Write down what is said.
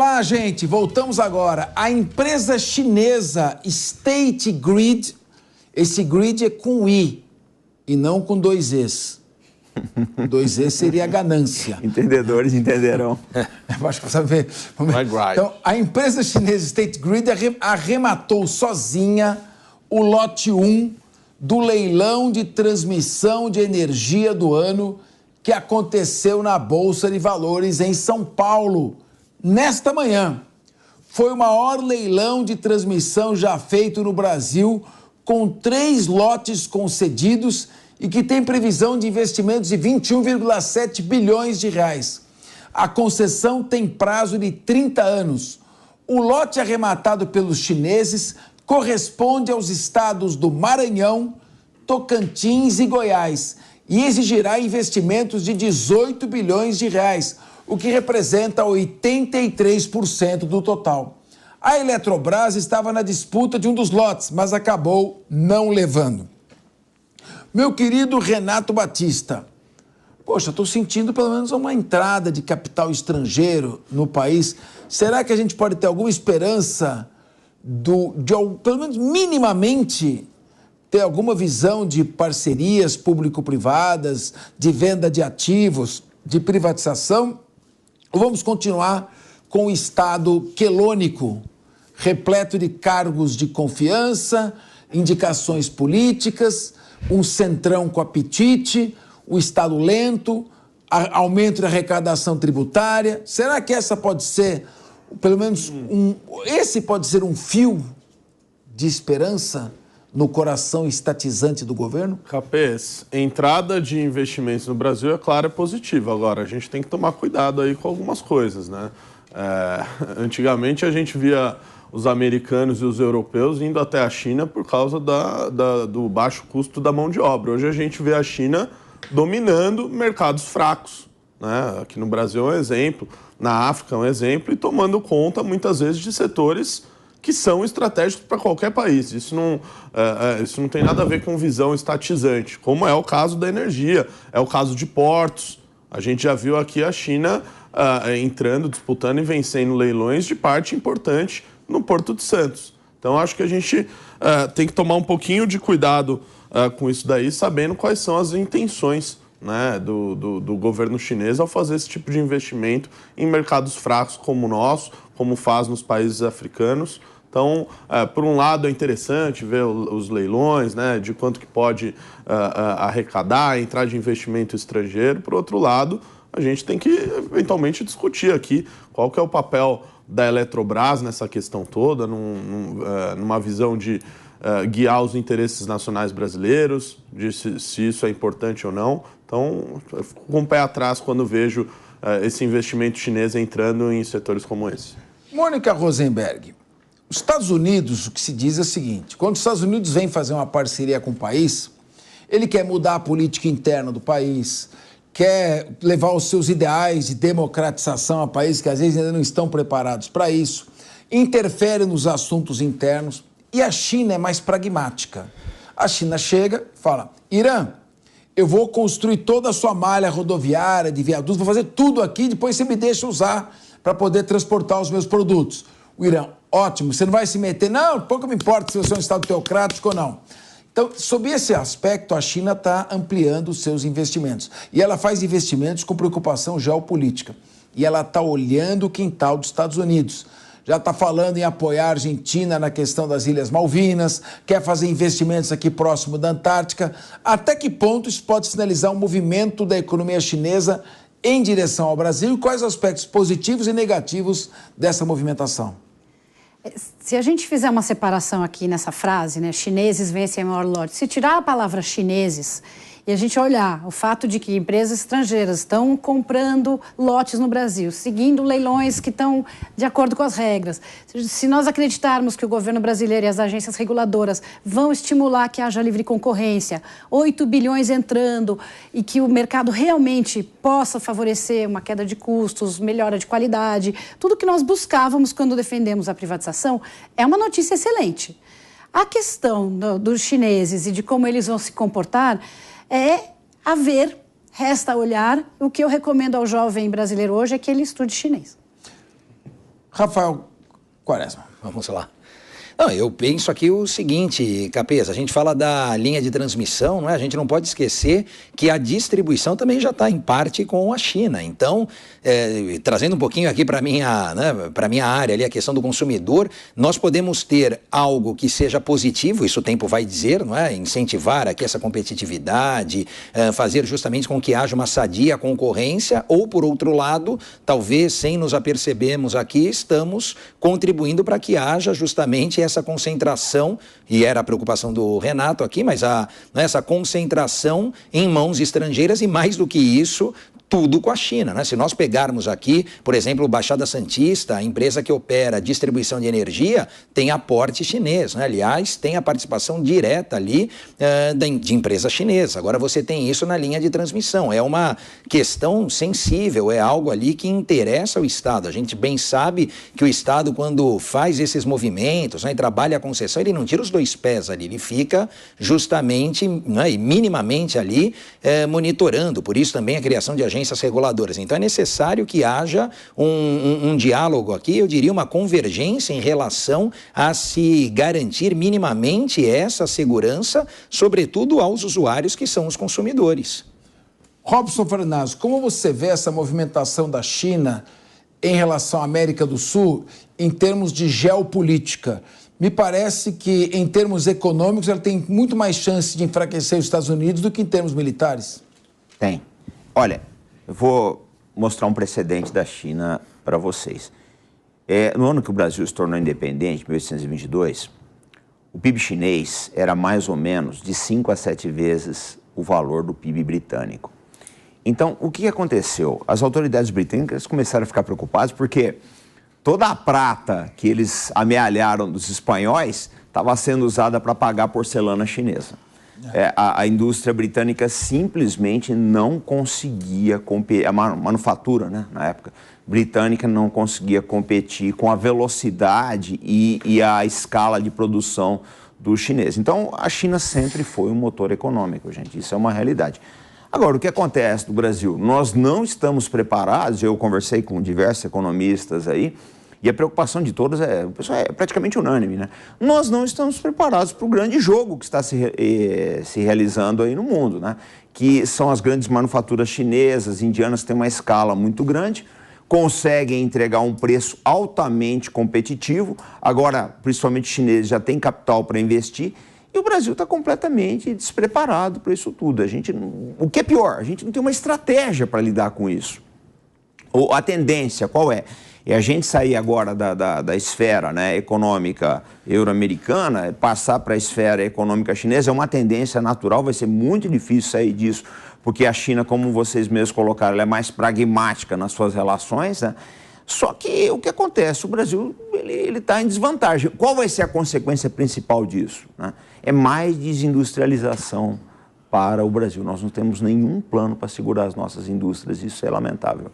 Olá, gente. Voltamos agora. A empresa chinesa State Grid, esse grid é com I e não com dois Es. Dois Es seria ganância. Entendedores entenderão. Acho que você ver. Então, a empresa chinesa State Grid arrematou sozinha o lote 1 do leilão de transmissão de energia do ano que aconteceu na Bolsa de Valores em São Paulo, nesta manhã. Foi o maior leilão de transmissão já feito no Brasil, com 3 lotes concedidos e que tem previsão de investimentos de 21,7 bilhões de reais. A concessão tem prazo de 30 anos. O lote arrematado pelos chineses corresponde aos estados do Maranhão, Tocantins e Goiás e exigirá investimentos de 18 bilhões de reais, o que representa 83% do total. A Eletrobras estava na disputa de um dos lotes, mas acabou não levando. Meu querido Renato Batista, poxa, estou sentindo pelo menos uma entrada de capital estrangeiro no país. Será que a gente pode ter alguma esperança pelo menos minimamente, ter alguma visão de parcerias público-privadas, de venda de ativos, de privatização? Ou vamos continuar com o Estado quelônico, repleto de cargos de confiança, indicações políticas, um centrão com apetite, o Estado lento, aumento da arrecadação tributária? Será que essa pode ser, pelo menos, esse pode ser um fio de esperança no coração estatizante do governo? Capês, entrada de investimentos no Brasil, é claro, é positiva. Agora, a gente tem que tomar cuidado aí com algumas coisas, né? Antigamente a gente via os americanos e os europeus indo até a China por causa do baixo custo da mão de obra. Hoje a gente vê a China dominando mercados fracos, né? Aqui no Brasil é um exemplo, na África é um exemplo, e tomando conta muitas vezes de setores que são estratégicos para qualquer país. Isso não tem nada a ver com visão estatizante, como é o caso da energia, é o caso de portos. A gente já viu aqui a China entrando, disputando e vencendo leilões de parte importante no Porto de Santos. Então, acho que a gente tem que tomar um pouquinho de cuidado com isso daí, sabendo quais são as intenções, né, do governo chinês ao fazer esse tipo de investimento em mercados fracos como o nosso, como faz nos países africanos. Então, por um lado, é interessante ver os leilões, né, de quanto que pode arrecadar, entrar de investimento estrangeiro. Por outro lado, a gente tem que, eventualmente, discutir aqui qual que é o papel da Eletrobras nessa questão toda, numa visão de guiar os interesses nacionais brasileiros, de se isso é importante ou não. Então, eu fico com o pé atrás quando vejo esse investimento chinês entrando em setores como esse. Mônica Rosenberg, os Estados Unidos, o que se diz é o seguinte: quando os Estados Unidos vêm fazer uma parceria com o país, ele quer mudar a política interna do país, quer levar os seus ideais de democratização a países que às vezes ainda não estão preparados para isso, interfere nos assuntos internos, e a China é mais pragmática. A China chega e fala: Irã, eu vou construir toda a sua malha rodoviária, de viadutos, vou fazer tudo aqui, depois você me deixa usar para poder transportar os meus produtos. O Irã: ótimo, você não vai se meter, não, pouco me importa se você é um Estado teocrático ou não. Então, sob esse aspecto, a China está ampliando os seus investimentos. E ela faz investimentos com preocupação geopolítica. E ela está olhando o quintal dos Estados Unidos. Já está falando em apoiar a Argentina na questão das Ilhas Malvinas, quer fazer investimentos aqui próximo da Antártica. Até que ponto isso pode sinalizar um movimento da economia chinesa em direção ao Brasil? E quais os aspectos positivos e negativos dessa movimentação? Se a gente fizer uma separação aqui nessa frase, né, chineses vencem a maior lote, se tirar a palavra chineses e a gente olhar o fato de que empresas estrangeiras estão comprando lotes no Brasil, seguindo leilões que estão de acordo com as regras, se nós acreditarmos que o governo brasileiro e as agências reguladoras vão estimular que haja livre concorrência, 8 bilhões entrando e que o mercado realmente possa favorecer uma queda de custos, melhora de qualidade, tudo que nós buscávamos quando defendemos a privatização, é uma notícia excelente. A questão dos chineses e de como eles vão se comportar é a ver, resta olhar. O que eu recomendo ao jovem brasileiro hoje é que ele estude chinês. Rafael Quaresma. Vamos lá. Não, eu penso aqui o seguinte, Capês, a gente fala da linha de transmissão, não é? A gente não pode esquecer que a distribuição também já está em parte com a China. Então, trazendo um pouquinho aqui para a minha área, ali, a questão do consumidor, nós podemos ter algo que seja positivo, isso o tempo vai dizer, não é? Incentivar aqui essa competitividade, fazer justamente com que haja uma sadia concorrência, ou por outro lado, talvez sem nos apercebermos aqui, estamos contribuindo para que haja justamente essa concentração, e era a preocupação do Renato aqui, mas essa concentração em mãos estrangeiras e mais do que isso, tudo com a China, né? Se nós pegarmos aqui, por exemplo, o Baixada Santista, a empresa que opera a distribuição de energia, tem aporte chinês, né? Aliás, tem a participação direta ali de empresa chinesa. Agora você tem isso na linha de transmissão. É uma questão sensível, é algo ali que interessa ao Estado. A gente bem sabe que o Estado, quando faz esses movimentos, né, e trabalha a concessão, ele não tira os dois pés ali, ele fica justamente, né, e minimamente ali monitorando. Por isso também a criação de agências reguladoras. Então é necessário que haja um diálogo aqui, eu diria uma convergência em relação a se garantir minimamente essa segurança, sobretudo aos usuários que são os consumidores. Robson Farnazzo, como você vê essa movimentação da China em relação à América do Sul em termos de geopolítica? Me parece que em termos econômicos ela tem muito mais chance de enfraquecer os Estados Unidos do que em termos militares. Tem. Olha, eu vou mostrar um precedente da China para vocês. No ano que o Brasil se tornou independente, 1822, o PIB chinês era mais ou menos de 5 a 7 vezes o valor do PIB britânico. Então, o que aconteceu? As autoridades britânicas começaram a ficar preocupadas porque toda a prata que eles amealharam dos espanhóis estava sendo usada para pagar a porcelana chinesa. A indústria britânica simplesmente não conseguia competir, a manufatura, né, na época, britânica não conseguia competir com a velocidade e a escala de produção do chinês. Então, a China sempre foi um motor econômico, gente, isso é uma realidade. Agora, o que acontece no Brasil? Nós não estamos preparados, eu conversei com diversos economistas aí, e a preocupação de todos o pessoal é praticamente unânime, né? Nós não estamos preparados para o grande jogo que está se realizando aí no mundo, né? Que são as grandes manufaturas chinesas, indianas, que têm uma escala muito grande, conseguem entregar um preço altamente competitivo, agora, principalmente chineses, já têm capital para investir, e o Brasil está completamente despreparado para isso tudo. O que é pior, a gente não tem uma estratégia para lidar com isso. A tendência, qual é? É a gente sair agora da esfera, né, econômica euro-americana, passar para a esfera econômica chinesa, é uma tendência natural, vai ser muito difícil sair disso, porque a China, como vocês mesmos colocaram, ela é mais pragmática nas suas relações, né? Só que o que acontece? O Brasil ele está em desvantagem. Qual vai ser a consequência principal disso, né? É mais desindustrialização para o Brasil. Nós não temos nenhum plano para segurar as nossas indústrias, isso é lamentável.